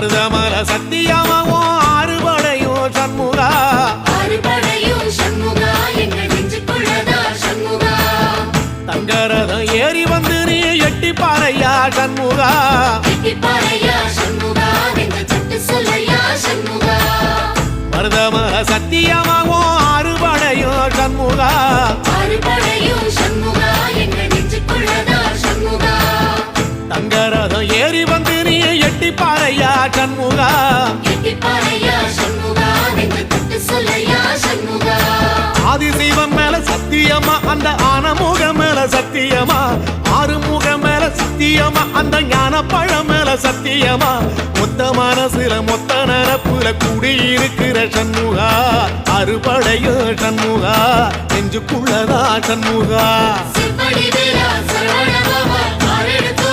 மருதமல சத்தியமாவோ ஆறுபடையும் சண்முகா ஆறுபடையும் சண்முகா எங்கள் நெஞ்சுக்குள்ளதா சண்முகா தங்கரதம் ஏறி வந்து நீ எட்டி பாறையா சண்முகா எட்டி பாறையா சண்முகா எங்கள் சட்டு சொல்லையா சண்முகா மருதமல சத்தியமாவோ ஆறுபடையும் சண்முகா ஆறுபடையும் சண்முகா எங்கள் நெஞ்சுக்குள்ளதா சண்முகா தங்கரதம் ஏறி வந்து நீ எட்டி பாறையா சண்முகா எட்டி பாறையா சண்முகா எங்கள் சட்டு சொல்லையா சண்முகா ஆதிசைவம் மேல சத்தியமா அந்த ஆனமுக மேல சத்தியமா ஆறுமுக மேல சத்தியமா அந்த ஞான பழம் மேல சத்தியமா மொத்த மனசுல மொத்த நரப்புல குடியிருக்கிற சண்முகா அறுபடையோ சண்முகா நெஞ்சுக்குள்ளதா சண்முகா சிவடி வேலா சரவண பவா ஆரெடுத்த